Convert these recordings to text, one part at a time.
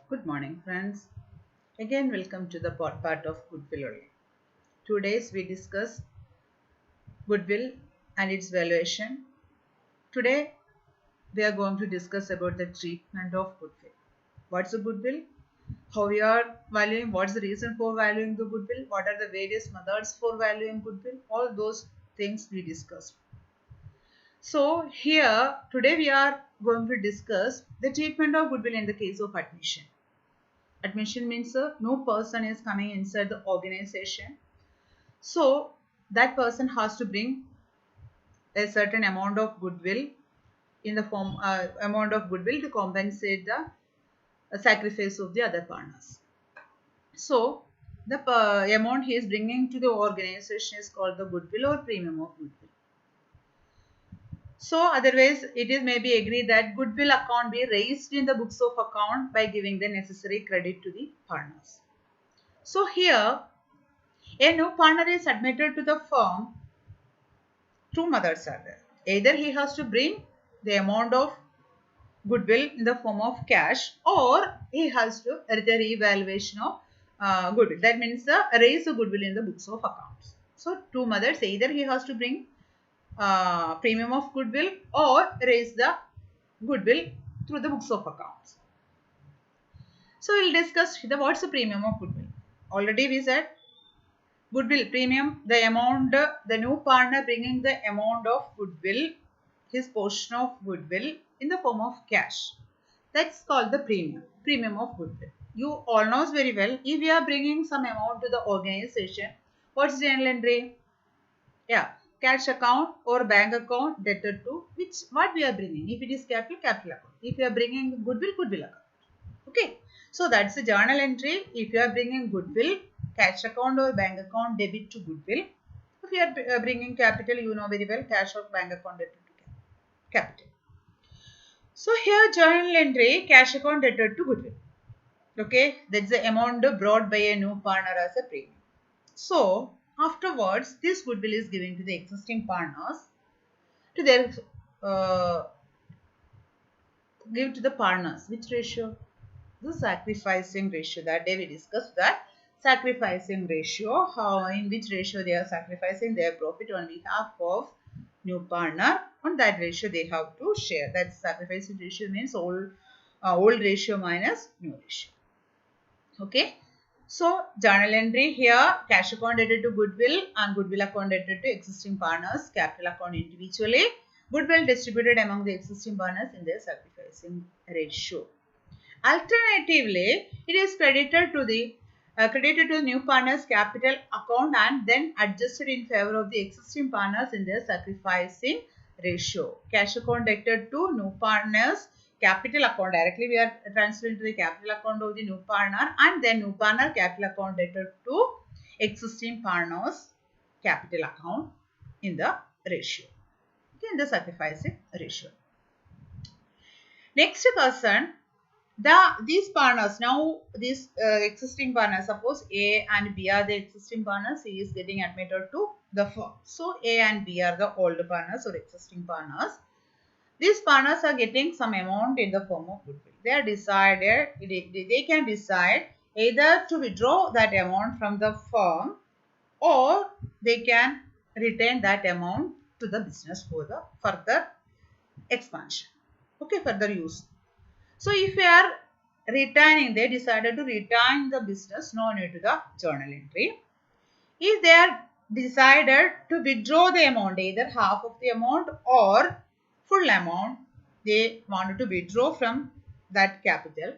Good morning, friends. Again, welcome to the part of Goodwill only. Today's we discuss Goodwill and its valuation. Today, we are going to discuss about the treatment of Goodwill. What's the Goodwill? How we are valuing? What's the reason for valuing the Goodwill? What are the various methods for valuing Goodwill? All those things we discussed. So here, today we are going to discuss the treatment of Goodwill in the case of admission. Admission means no person is coming inside the organization. So that person has to bring a certain amount of goodwill in the form amount of goodwill to compensate the sacrifice of the other partners. So the amount he is bringing to the organization is called the goodwill or premium of goodwill. So otherwise it is maybe agreed that goodwill account be raised in the books of account by giving the necessary credit to the partners. So here a new partner is admitted to the firm. Two methods are there. Either he has to bring the amount of goodwill in the form of cash, or he has to the revaluation of goodwill. That means raise the goodwill in the books of accounts. So two methods. Either he has to bring premium of goodwill or raise the goodwill through the books of accounts. So we'll discuss what's the premium of goodwill. Already we said goodwill premium, the amount, the new partner bringing the amount of goodwill, his portion of goodwill in the form of cash. That's called the premium of goodwill. You all know very well, if we are bringing some amount to the organization, what's journal entry? Yeah, cash account or bank account, debtor to, what we are bringing. If it is capital account. If you are bringing goodwill account. Okay, so that's the journal entry. If you are bringing goodwill, cash account or bank account debit to goodwill. If you are bringing capital, you know very well, cash or bank account debit to capital. So here journal entry, cash account debit to goodwill. Okay, that's the amount brought by a new partner as a premium. So afterwards, this goodwill is given to the existing partners to their give to the partners. Which ratio? The sacrificing ratio. That day we discussed that sacrificing ratio, how in which ratio they are sacrificing their profit on behalf of new partner. On that ratio they have to share. That sacrificing ratio means old ratio minus new ratio. Okay. So journal entry here, cash account debted to goodwill and goodwill account debted to existing partners, capital account individually, goodwill distributed among the existing partners in their sacrificing ratio. Alternatively, it is credited to the new partner's capital account and then adjusted in favor of the existing partners in their sacrificing ratio. Cash account debted to new partners capital account, directly we are transferring to the capital account of the new partner, and then new partner capital account debted to existing partners capital account in the ratio, okay, in the sacrificing ratio. Next concern, these partners, now these existing partners, suppose A and B are the existing partners, he is getting admitted to the firm. So A and B are the old partners or existing partners. These partners are getting some amount in the form of goodwill. They are decided, they can decide either to withdraw that amount from the firm or they can retain that amount to the business for the further expansion. Okay, further use. So if they are retaining, they decided to retain the business, no need to the journal entry. If they are decided to withdraw the amount, either half of the amount or full amount, they wanted to withdraw from that capital,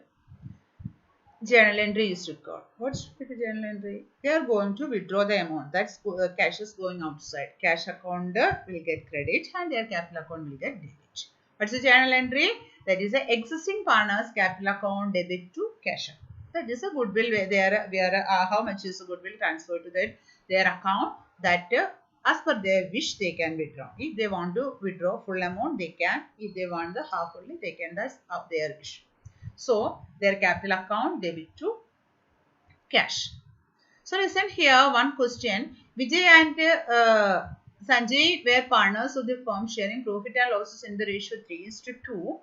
journal entry is required. What's the journal entry? They are going to withdraw the amount. That's cash is going outside. Cash account will get credit and their capital account will get debit. What's the journal entry? That is the existing partners capital account debit to cash account. That is a goodwill where how much is the goodwill transferred to their account, that as per their wish they can withdraw. If they want to withdraw full amount, they can. If they want the half only, they can. That's up their wish. So their capital account debit to cash. So listen here, one question. Vijay and Sanjay were partners of the firm sharing profit and losses in the ratio 3:2.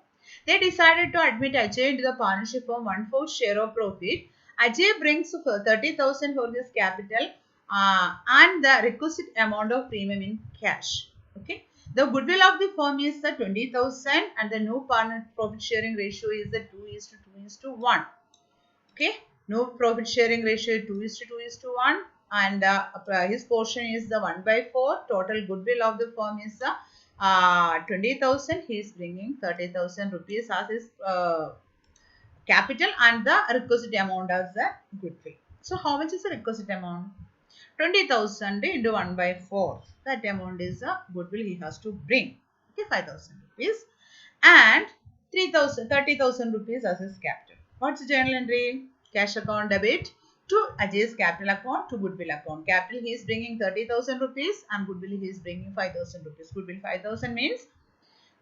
They decided to admit Ajay into the partnership for 1/4 share of profit. Ajay brings 30,000 for his capital and the requisite amount of premium in cash. Okay. The goodwill of the firm is the 20,000 and the new partner profit sharing ratio is the 2:2:1. Okay. No profit sharing ratio 2:2:1 and his portion is the 1/4. Total goodwill of the firm is the 20,000. He is bringing 30,000 rupees as his capital and the requisite amount as the goodwill. So how much is the requisite amount? 20,000 into 1/4. That amount is the goodwill he has to bring. Okay, 5,000 rupees and 30,000 rupees as his capital. What's the journal entry? Cash account debit to Ajay's capital account to goodwill account. Capital he is bringing 30,000 rupees and goodwill he is bringing 5,000 rupees. Goodwill 5,000 means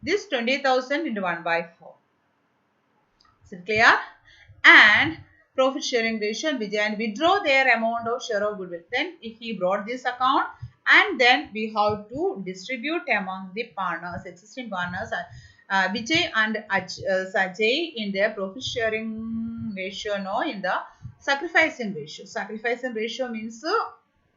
this 20,000 into 1/4. Is it clear? And profit sharing ratio and Vijay and withdraw their amount of share of goodwill. Then if he brought this account and then we have to distribute among the partners, existing partners, Vijay and Sajay in their profit sharing ratio, no, in the sacrificing ratio. Sacrificing ratio means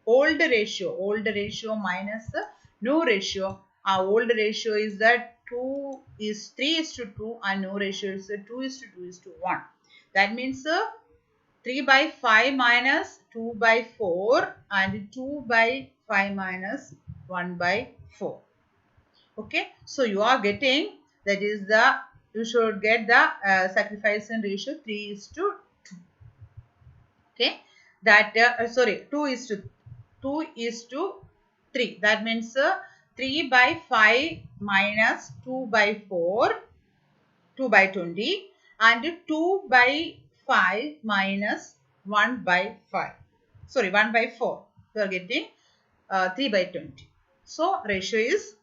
old ratio minus the new ratio. Our old ratio is that 3:2 and new ratio is 2:2:1. That means 3/5 minus 2/4 and 2/5 minus 1/4. Okay, so you are getting, that is the, you should get the sacrificing ratio 3:2. Okay, that 2:3. That means 3/5 minus 2/4, 2/20 and 2/5 minus 1/5. Sorry, 1/4. You are getting 3/20. So ratio is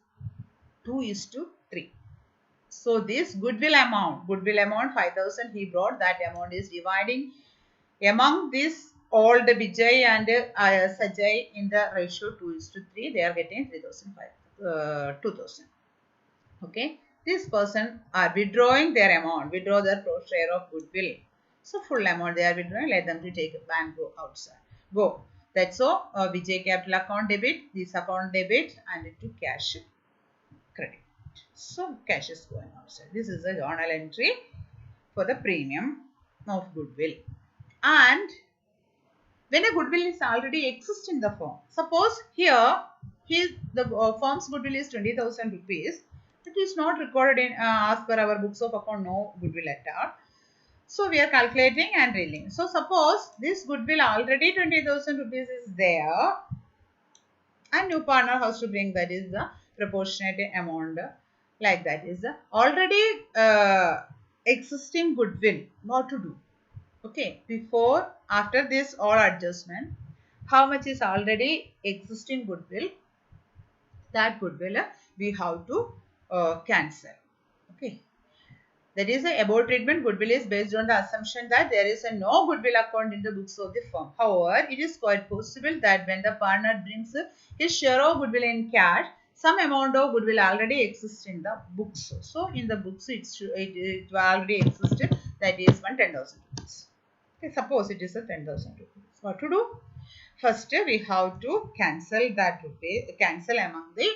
2:3. So this goodwill amount 5,000 he brought, that amount is dividing among this all the Vijay and Sajay in the ratio 2:3. They are getting 2,000. Okay. This person are withdrawing their amount, withdraw their share of goodwill. So full amount they are withdrawing, let them to take a bank, go outside. Go. That's all. Vijay capital account debit, this account debit and to cash credit. So cash is going outside. This is a journal entry for the premium of goodwill. And when a goodwill is already exists in the firm, suppose here the firm's goodwill is 20,000 rupees. It is not recorded in as per our books of account, no goodwill at all. So we are calculating and reeling. So suppose this goodwill already 20,000 rupees is there and new partner has to bring, that is the proportionate amount, like that is the already existing goodwill. What to do? Okay, before, after this all adjustment, how much is already existing goodwill? That goodwill we have to cancel. Okay, that is the above treatment. Goodwill is based on the assumption that there is a no goodwill account in the books of the firm. However, it is quite possible that when the partner brings his share of goodwill in cash, some amount of goodwill already exists in the books. So in the books it already existed, that is 10,000 rupees. Okay, suppose it is a 10,000 rupees. What to do? First we have to cancel that rupee, cancel among the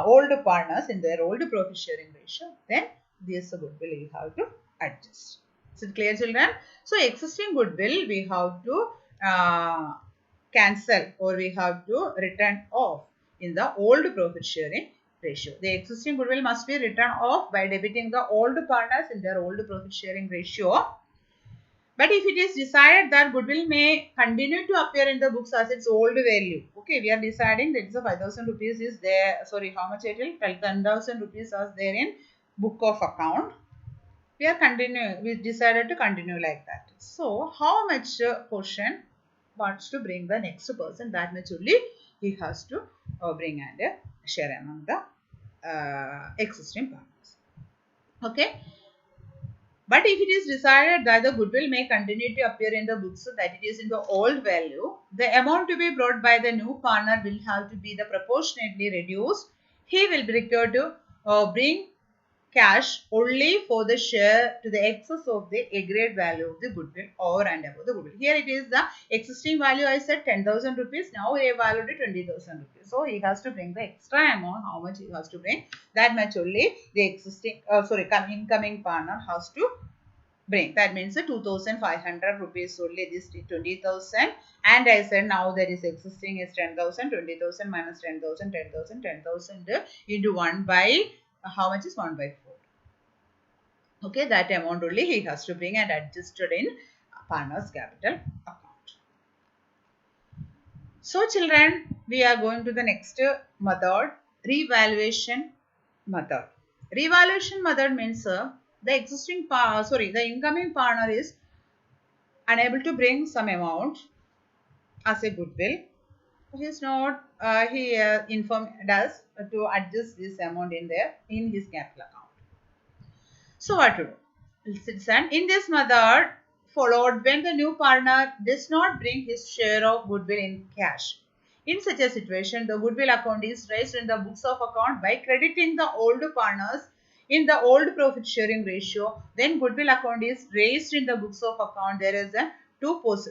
old partners in their old profit sharing ratio. Then this goodwill we have to adjust. Is it clear, children? So existing goodwill we have to cancel or we have to return off in the old profit sharing ratio. The existing goodwill must be written off by debiting the old partners in their old profit sharing ratio. But if it is decided that goodwill may continue to appear in the books as its old value, okay, we are deciding that the 5,000 rupees is there. Sorry, how much it will? 10,000 rupees are there in book of account. We are continuing. We decided to continue like that. So, how much portion wants to bring the next person? That much only he has to bring and share among the existing partners. Okay. But if it is decided that the goodwill may continue to appear in the books, so that it is in the old value, the amount to be brought by the new partner will have to be the proportionately reduced. He will be required to bring cash only for the share to the excess of the agreed value of the goodwill over and above the goodwill. Here it is the existing value, I said 10,000 rupees. Now they valued it 20,000 rupees. So he has to bring the extra amount. How much he has to bring? That much only the existing, incoming partner has to bring. That means 2,500 rupees only, this 20,000. And I said now that is existing is 10,000, 20,000 minus 10,000, 10,000, 10,000 into 1 by, how much is 1 by 4? Okay, that amount only he has to bring and adjusted in partner's capital account. So children, we are going to the next method, revaluation method. Revaluation method means the incoming partner is unable to bring some amount as a goodwill. He is not, he informed us to adjust this amount in his capital account. So what to do? Listen, in this method followed when the new partner does not bring his share of goodwill in cash. In such a situation, the goodwill account is raised in the books of account by crediting the old partners in the old profit sharing ratio. When goodwill account is raised in the books of account, there is a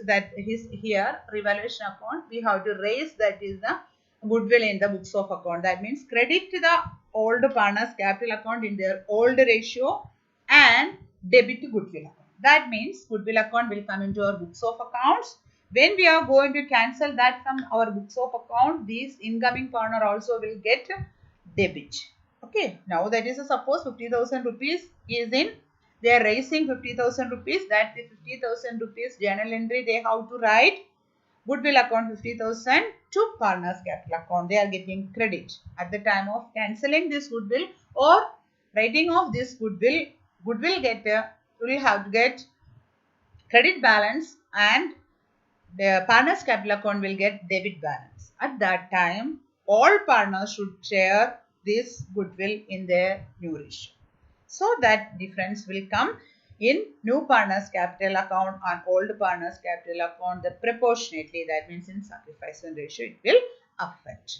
that is here revaluation account. We have to raise, that is the goodwill in the books of account. That means credit the old partners capital account in their old ratio and debit to goodwill account. That means goodwill account will come into our books of accounts. When we are going to cancel that from our books of account, these incoming partner also will get debit. Okay, now that is suppose 50,000 rupees is in, they are raising 50,000 rupees, that the 50,000 rupees journal entry they have to write goodwill account 50,000 to partners capital account. They are getting credit at the time of cancelling this goodwill or writing off this goodwill. Goodwill getter will have to get credit balance and the partners capital account will get debit balance. At that time, all partners should share this goodwill in their new ratio. So that difference will come in new partners capital account and old partners capital account. The proportionately, that means in sacrifice and ratio, it will affect.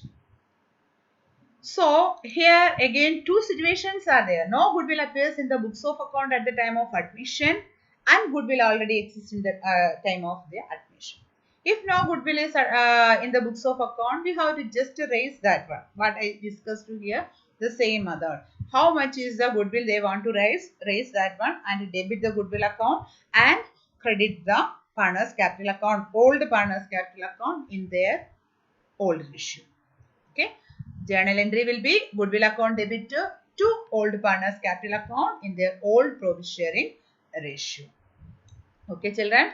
So here again two situations are there. No goodwill appears in the books of account at the time of admission and goodwill already exists in the time of the admission. If no goodwill is in the books of account, we have to just raise that one. What I discussed here, the same method. How much is the goodwill they want to raise? Raise that one and debit the goodwill account and credit the partners capital account, old partners capital account in their old ratio. Okay. Journal entry will be goodwill account debit to old partners capital account in their old profit sharing ratio. Okay, children.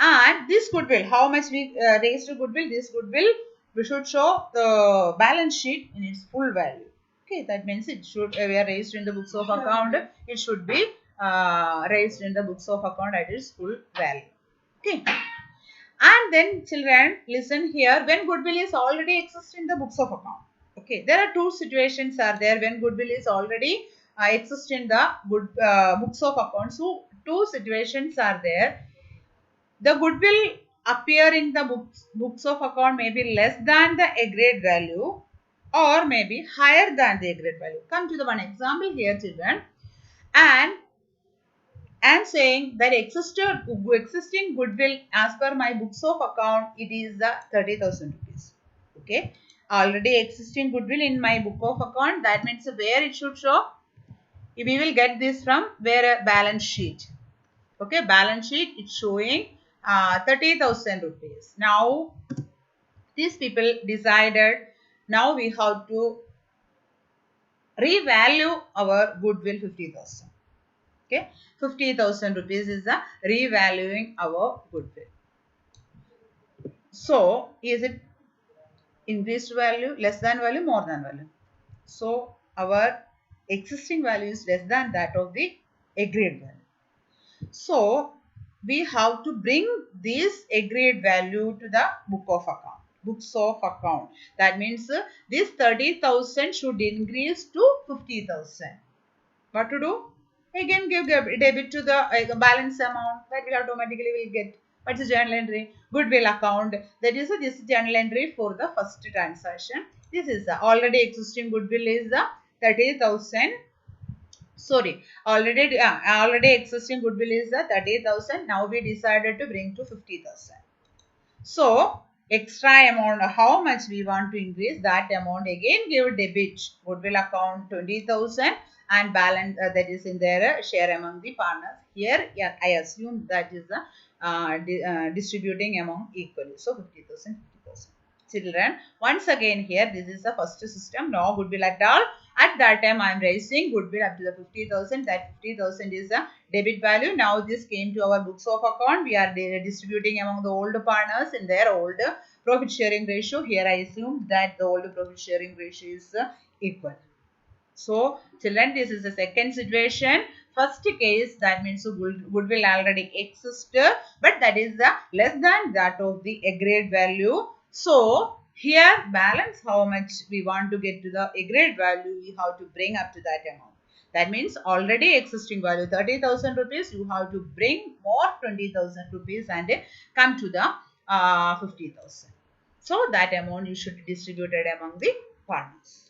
And this goodwill, how much we raised to goodwill? This goodwill, we should show the balance sheet in its full value. Okay, that means it should, we are raised in the books of account. It should be raised in the books of account at its full value. Okay. And then children, listen here, when goodwill is already exist in the books of account. Okay, there are two situations are there when goodwill is already exist in the books of accounts. So two situations are there. The goodwill appear in the books of account may be less than the agreed value or may be higher than the agreed value. Come to the one example here, children. And I am saying that existing goodwill as per my books of account, it is the 30,000 rupees. Okay. Already existing goodwill in my book of account, that means where it should show. We will get this from where a balance sheet. Okay, balance sheet it's showing 30,000 rupees. Now these people decided now we have to revalue our goodwill 50,000. Okay, 50,000 rupees is the revaluing our goodwill. So is it increased value, less than value, more than value? So our existing value is less than that of the agreed value. So we have to bring this agreed value to the book of account. Books of account. That means this 30,000 should increase to 50,000. What to do? Again give debit to the balance amount that we automatically will get. What's the journal entry? Goodwill account. That is this journal entry for the first transaction. This is the already existing goodwill is the 30,000. Sorry, already existing goodwill is the 30,000. Now we decided to bring to 50,000. So extra amount, how much we want to increase that amount, again give debit goodwill account 20,000 and balance that is in their share among the partners. Here, yeah, I assume that is the distributing among equally. So 50,000, 50,000. Children, once again here, this is the first system, no goodwill at all. At that time, I am raising goodwill up to the 50,000. That 50,000 is a debit value. Now this came to our books of account. We are distributing among the old partners in their old profit sharing ratio. Here I assume that the old profit sharing ratio is equal. So children, this is the second situation. First case, that means goodwill already exists, but that is less than that of the agreed value. So here balance how much we want to get to the agreed value, we have to bring up to that amount. That means already existing value 30,000 rupees, you have to bring more 20,000 rupees and come to the 50,000. So that amount you should distribute it among the partners.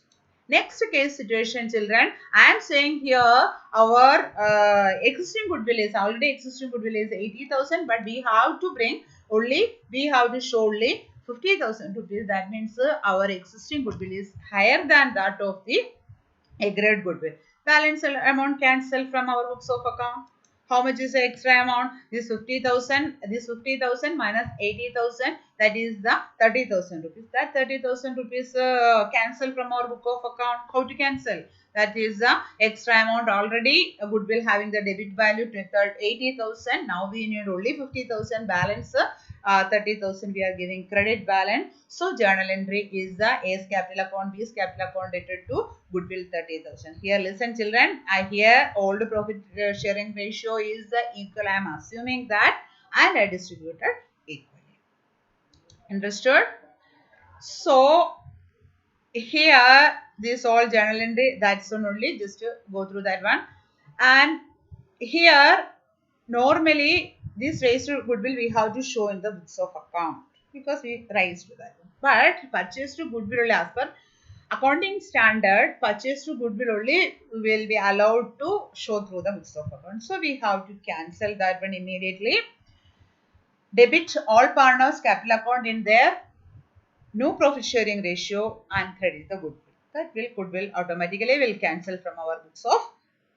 Next case situation, children, I am saying here our existing goodwill is already existing goodwill is 80,000, but we have to bring only, we have to show only 50,000 rupees. That means our existing goodwill is higher than that of the agreed goodwill. Balance amount cancel from our books of account. How much is the extra amount? This 50,000, this 50,000 minus 80,000, that is the 30,000 rupees. That 30,000 rupees cancel from our book of account. How to cancel? That is the extra amount already goodwill having the debit value 80,000. Now we need only 50,000 balance. 30,000 we are giving credit balance. So journal entry is the A's capital account, B's capital account dated to goodwill 30,000. Here listen children, I here old profit sharing ratio is the equal. I am assuming that, and I distributed equally. Understood? So here this all journal entry, that's one only, just to go through that one. And here normally this raised goodwill we have to show in the books of account because we raised that. But purchase to goodwill only as per accounting standard, purchase to goodwill only will be allowed to show through the books of account. So we have to cancel that one immediately. Debit all partners capital account in their new profit sharing ratio and credit the goodwill. That goodwill automatically will cancel from our books of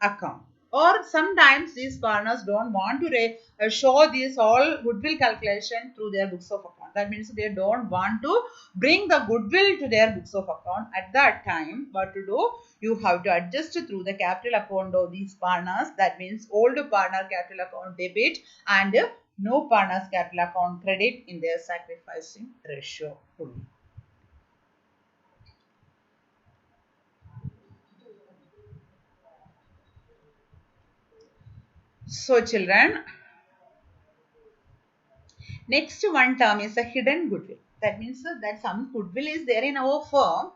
account. Or sometimes these partners don't want to show this all goodwill calculation through their books of account. That means they don't want to bring the goodwill to their books of account. At that time, what to do? You have to adjust through the capital account of these partners. That means old partner capital account debit and no partners capital account credit in their sacrificing ratio only. So children, next one term is a hidden goodwill. That means that some goodwill is there in our firm,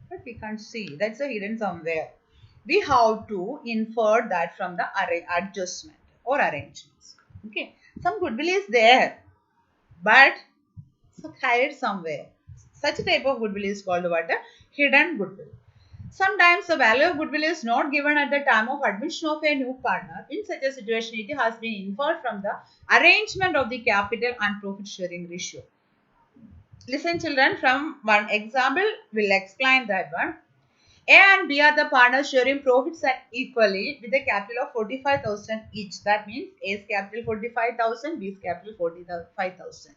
but we can't see. That's a hidden somewhere. We have to infer that from the adjustment or arrangements. Okay, some goodwill is there, but it's hidden somewhere. Such a type of goodwill is called what? A hidden goodwill. Sometimes the value of goodwill is not given at the time of admission of a new partner. In such a situation, it has been inferred from the arrangement of the capital and profit sharing ratio. Listen children, from one example, we'll explain that one. A and B are the partners sharing profits equally with a capital of 45,000 each. That means A's capital 45,000, B's capital 45,000.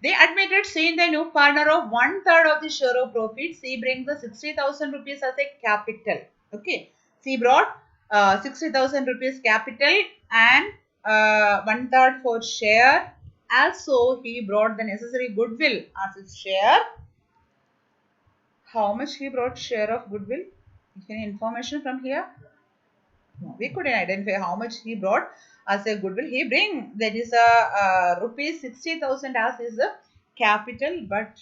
They admitted seeing the new partner of 1/3 of the share of profit. C brings the 60,000 rupees as a capital. Okay. C brought 60,000 rupees capital and 1/3 for share. Also, he brought the necessary goodwill as his share. How much he brought share of goodwill? Any information from here? No, we couldn't identify how much he brought as a goodwill. He bring that is a rupees 60,000 as his capital, but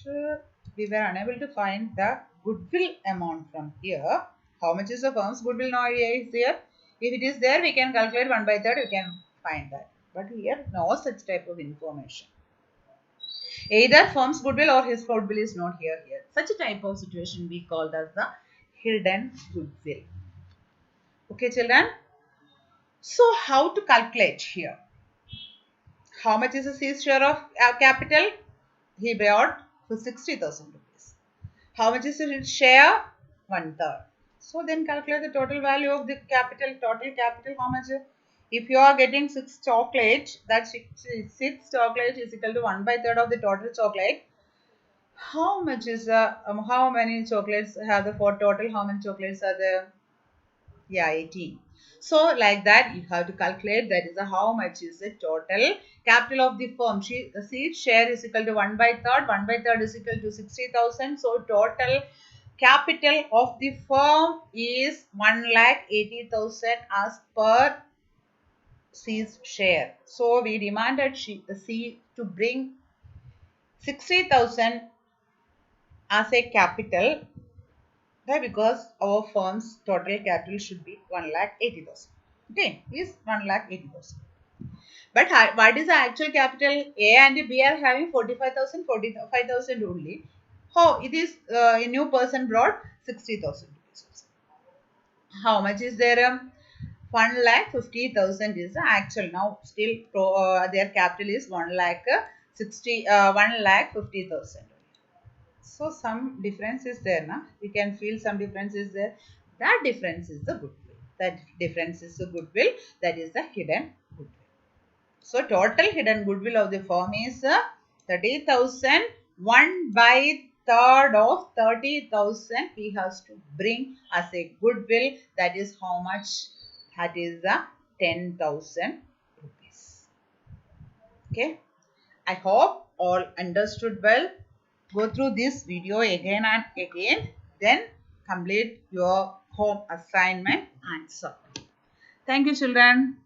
we were unable to find the goodwill amount from here. How much is the firm's goodwill now is there? If it is there, we can calculate 1/3. We can find that. But here, no such type of information. Either firm's goodwill or his goodwill is not here. Such a type of situation we called as the hidden goodwill. Okay, children. So how to calculate here? How much is his share of capital? He brought for 60,000 rupees. How much is his share? 1/3. So then calculate the total value of the capital. Total capital, how much? If you are getting 6 chocolate, that 6 chocolate is equal to 1/3 of the total chocolate. How much is how many chocolates have the for total? How many chocolates are there? Yeah, 18. So like that you have to calculate that is how much is the total capital of the firm. See, share is equal to 1/3. 1/3 is equal to 60,000. So total capital of the firm is 1,80,000 as per C's share. So we demanded C to bring 60,000 as a capital. Why? Because our firm's total capital should be 1,80,000. Okay, is 1,80,000. But what is the actual capital? A and B are having 45,000, 45,000 only. Oh, it is a new person brought 60,000 rupees. How much is there? 1,50,000 is the actual. Now still their capital is 1,50,000. So some difference is there, na? We can feel some difference is there. That difference is the goodwill. That difference is the goodwill. That is the hidden goodwill. So total hidden goodwill of the firm is 30,000. 1/3 of 30,000 we have to bring as a goodwill. That is how much? That is 10,000 rupees. Okay. I hope all understood well. Go through this video again and again. Then complete your home assignment answer. Thank you, children.